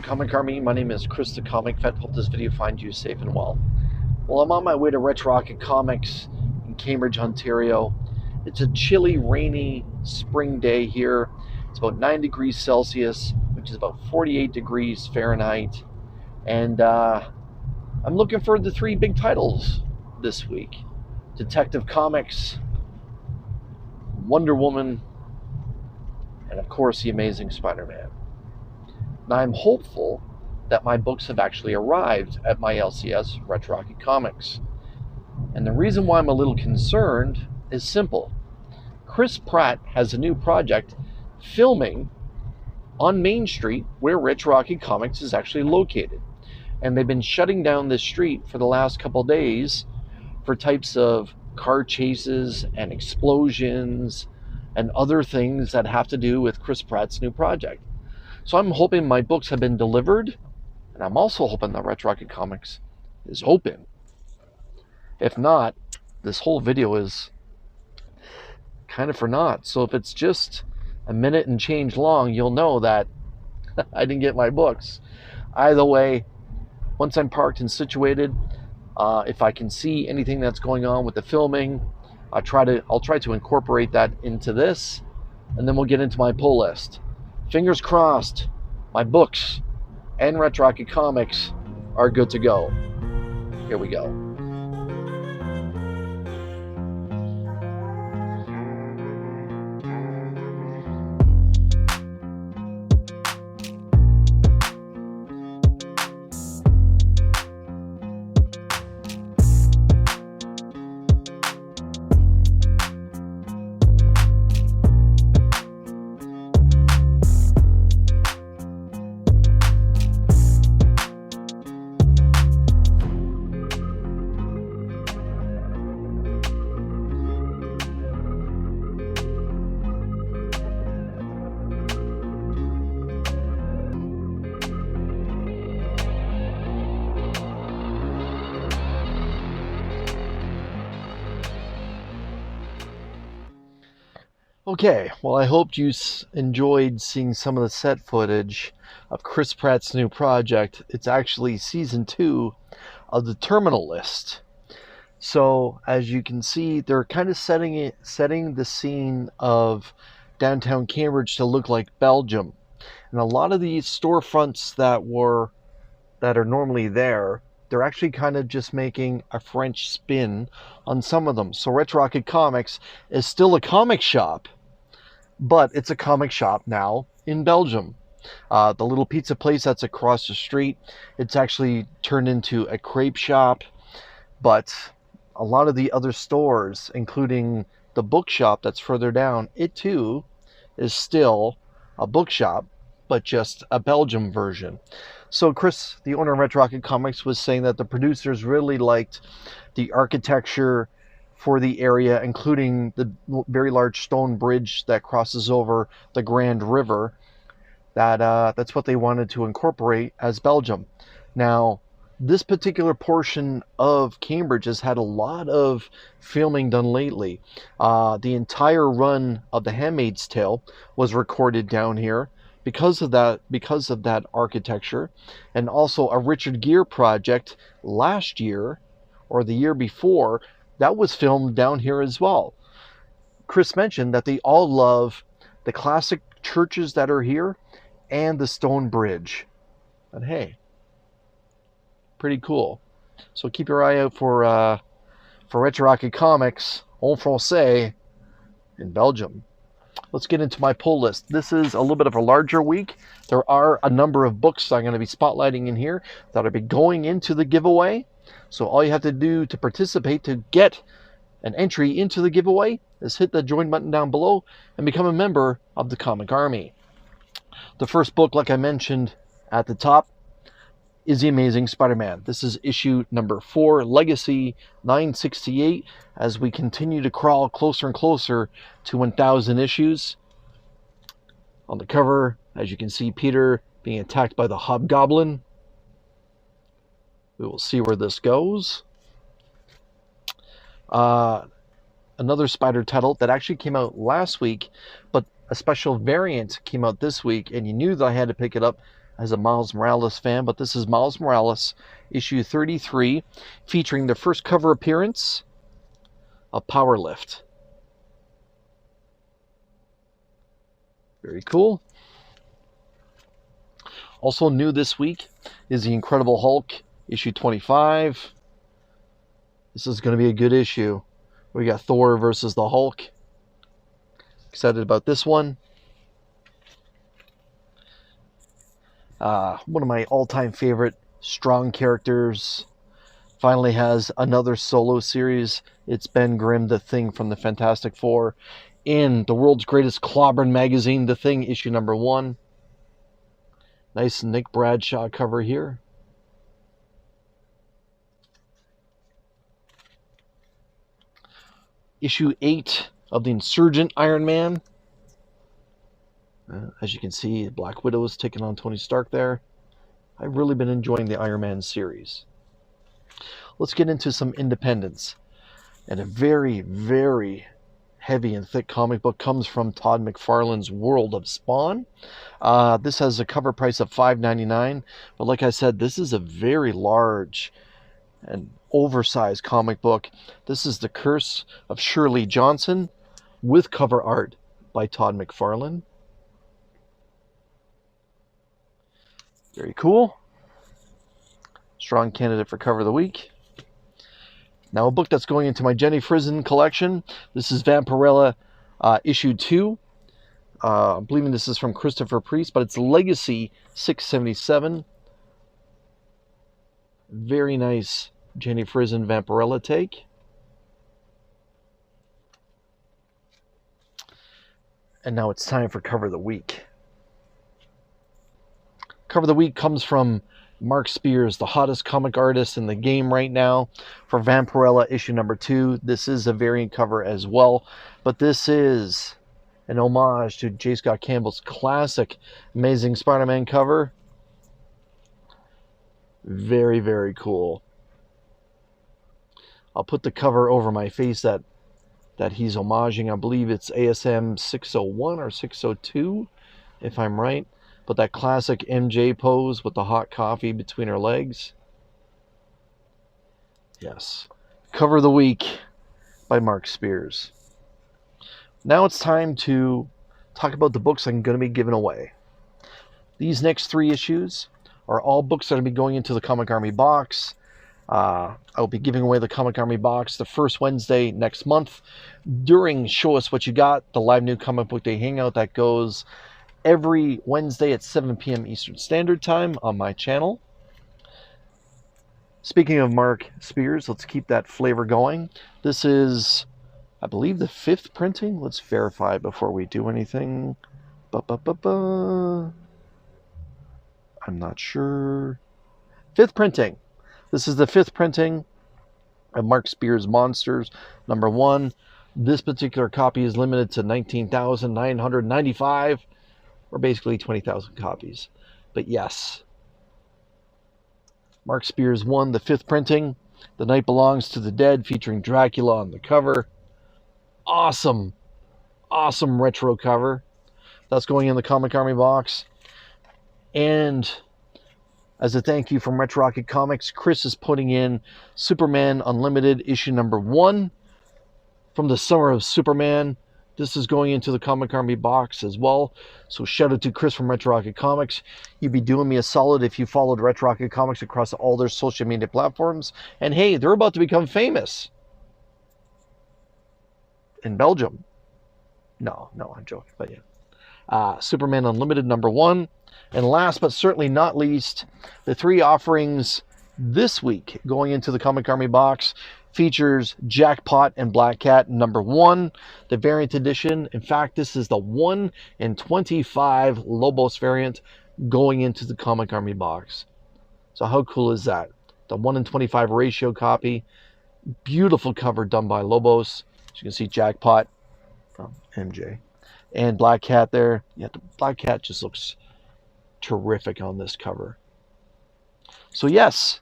Comic Army. My name is Chris the Comic Vet. Hope this video finds you safe and well. Well, I'm on my way to Retro Rocket Comics in Cambridge, Ontario. It's a chilly, rainy spring day here. It's about 9 degrees Celsius, which is about 48 degrees Fahrenheit. And I'm looking for the 3 big titles this week. Detective Comics, Wonder Woman, and of course the Amazing Spider-Man. Now I'm hopeful that my books have actually arrived at my LCS Retro Rocket Comics. And the reason why I'm a little concerned is simple. Chris Pratt has a new project filming on Main Street where Retro Rocket Comics is actually located. And they've been shutting down this street for the last couple days for types of car chases and explosions and other things that have to do with Chris Pratt's new project. So I'm hoping my books have been delivered, and I'm also hoping that Retro Rocket Comics is open. If not, this whole video is kind of for naught. So if it's just a minute and change long, you'll know that I didn't get my books. Either way, once I'm parked and situated, if I can see anything that's going on with the filming, I'll try to incorporate that into this, and then we'll get into my pull list. Fingers crossed, my books and Retro Rocket Comics are good to go. Here we go. Okay, well, I hope you enjoyed seeing some of the set footage of Chris Pratt's new project. It's actually season 2 of the Terminal List. So, as you can see, they're kind of setting the scene of downtown Cambridge to look like Belgium. And a lot of these storefronts that are normally there, they're actually kind of just making a French spin on some of them. So Retro Rocket Comics is still a comic shop, but it's a comic shop now in Belgium. The little pizza place that's across the street, it's actually turned into a crepe shop. But a lot of the other stores, including the bookshop that's further down, it too is still a bookshop, but just a Belgium version. So Chris, the owner of Retro Rocket Comics, was saying that the producers really liked the architecture for the area, including the very large stone bridge that crosses over the Grand River. That's what they wanted to incorporate as Belgium. Now, this particular portion of Cambridge has had a lot of filming done lately. The entire run of The Handmaid's Tale was recorded down here because of that architecture, and also a Richard Gere project last year or the year before that was filmed down here as well. Chris mentioned that they all love the classic churches that are here and the stone bridge. And hey, pretty cool. So keep your eye out for Retro Rocket Comics en français in Belgium. Let's get into my pull list. This is a little bit of a larger week. There are a number of books I'm going to be spotlighting in here that will be going into the giveaway. So all you have to do to participate, to get an entry into the giveaway, is hit the join button down below and become a member of the Comic Army. The first book, like I mentioned at the top, is The Amazing Spider-Man. This is issue number 4, Legacy 968, as we continue to crawl closer and closer to 1,000 issues. On the cover, as you can see, Peter being attacked by the Hobgoblin. We will see where this goes. Another Spider title that actually came out last week, but a special variant came out this week, and you knew that I had to pick it up as a Miles Morales fan, but this is Miles Morales, issue 33, featuring the first cover appearance of Powerlift. Very cool. Also new this week is the Incredible Hulk, issue 25. This is going to be a good issue. We got Thor versus the Hulk. Excited about this one. One of my all-time favorite strong characters finally has another solo series. It's Ben Grimm, The Thing from the Fantastic Four, in the world's greatest clobbering magazine, The Thing, issue number 1. Nice Nick Bradshaw cover here. Issue 8 of the Insurgent Iron Man. As you can see, Black Widow is taking on Tony Stark there. I've really been enjoying the Iron Man series. Let's get into some independents. And a very, very heavy and thick comic book comes from Todd McFarlane's World of Spawn. This has a cover price of $5.99, but like I said, this is a very large and oversized comic book. This is The Curse of Shirley Johnson with cover art by Todd McFarlane. Very cool. Strong candidate for cover of the week. Now a book that's going into my Jenny Frison collection. This is Vampirella issue 2. I'm believing this is from Christopher Priest, but it's Legacy 677. Very nice Jenny Frison Vampirella take. And now it's time for cover of the week. Cover of the week comes from Mark Spears, the hottest comic artist in the game right now, for Vampirella issue number 2. This is a variant cover as well, but this is an homage to J. Scott Campbell's classic Amazing Spider-Man cover. Very, very cool. I'll put the cover over my face that he's homaging. I believe it's ASM 601 or 602, if I'm right. But that classic MJ pose with the hot coffee between her legs. Yes. Cover of the week by Mark Spears. Now it's time to talk about the books I'm going to be giving away. These next 3 issues are all books that are going to be going into the Comic Army box. I'll be giving away the Comic Army box the first Wednesday next month during Show Us What You Got, the live new comic book day hangout that goes every Wednesday at 7 p.m. Eastern Standard Time on my channel. Speaking of Mark Spears, let's keep that flavor going. This is, I believe, the 5th printing. Let's verify before we do anything. I'm not sure. 5th printing. This is the 5th printing of Mark Spears Monsters number 1. This particular copy is limited to 19,995. Or basically 20,000 copies. But yes, Mark Spears 1, the 5th printing. The Night Belongs to the Dead, featuring Dracula on the cover. Awesome, awesome retro cover. That's going in the Comic Army box. And as a thank you from Retro Rocket Comics, Chris is putting in Superman Unlimited issue number 1 from the Summer of Superman. This is going into the Comic Army box as well. So shout out to Chris from Retro Rocket Comics. You'd be doing me a solid if you followed Retro Rocket Comics across all their social media platforms. And hey, they're about to become famous in Belgium. No, I'm joking, but yeah. Superman Unlimited number 1. And last but certainly not least, the 3 offerings this week going into the Comic Army box features Jackpot and Black Cat number 1, the variant edition. In fact, this is the 1 in 25 Lobos variant going into the Comic Army box. So how cool is that? The 1 in 25 ratio copy. Beautiful cover done by Lobos. As you can see, Jackpot from MJ. And Black Cat there. Yeah, the Black Cat just looks terrific on this cover. So yes,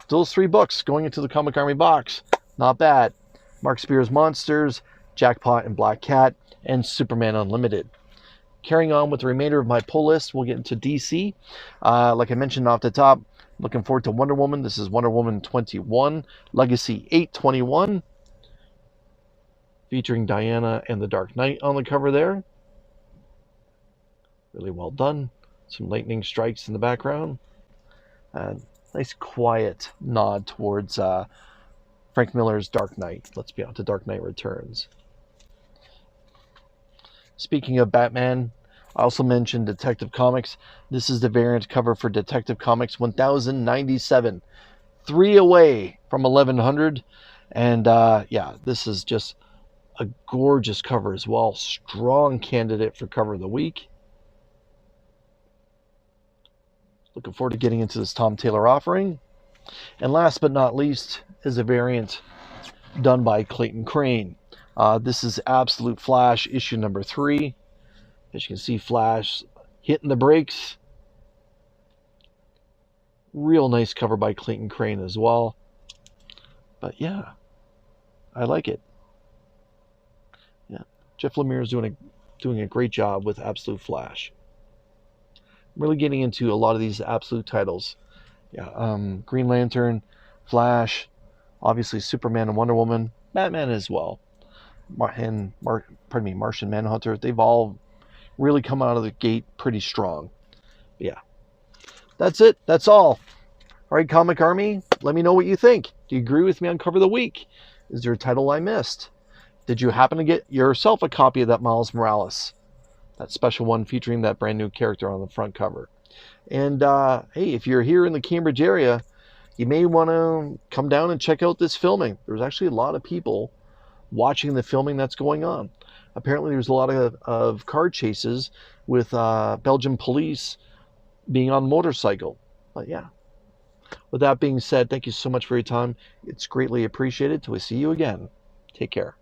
those 3 books going into the Comic Army box. Not bad. Mark Spears Monsters, Jackpot and Black Cat, and Superman Unlimited. carrying on with the remainder of my pull list, we'll get into DC. Like I mentioned off the top, looking forward to Wonder Woman. This is Wonder Woman 21, Legacy 821, featuring Diana and the Dark Knight on the cover there. Really well done. Some lightning strikes in the background. Nice quiet nod towards Frank Miller's Dark Knight. Let's be honest, The Dark Knight Returns. Speaking of Batman, I also mentioned Detective Comics. This is the variant cover for Detective Comics 1097. 3 away from 1100. And yeah, this is just a gorgeous cover as well. Strong candidate for cover of the week. Looking forward to getting into this Tom Taylor offering. And last but not least is a variant done by Clayton Crane. This is Absolute Flash issue number 3. As you can see, Flash hitting the brakes. Real nice cover by Clayton Crane as well. But yeah, I like it. Yeah, Jeff Lemire is doing a great job with Absolute Flash. I'm really getting into a lot of these Absolute titles. Yeah, Green Lantern, Flash, obviously Superman and Wonder Woman, Batman as well, and Martian Manhunter. They've all really come out of the gate pretty strong. But yeah, that's it. That's all. All right, Comic Army, let me know what you think. Do you agree with me on Cover of the Week? Is there a title I missed? Did you happen to get yourself a copy of that Miles Morales? That special one featuring that brand new character on the front cover. And hey, if you're here in the Cambridge area, you may want to come down and check out this filming. There's actually a lot of people watching the filming that's going on. Apparently there's a lot of car chases with Belgian police being on motorcycle. But yeah, with that being said, thank you so much for your time. It's greatly appreciated. Till we see you again. Take care.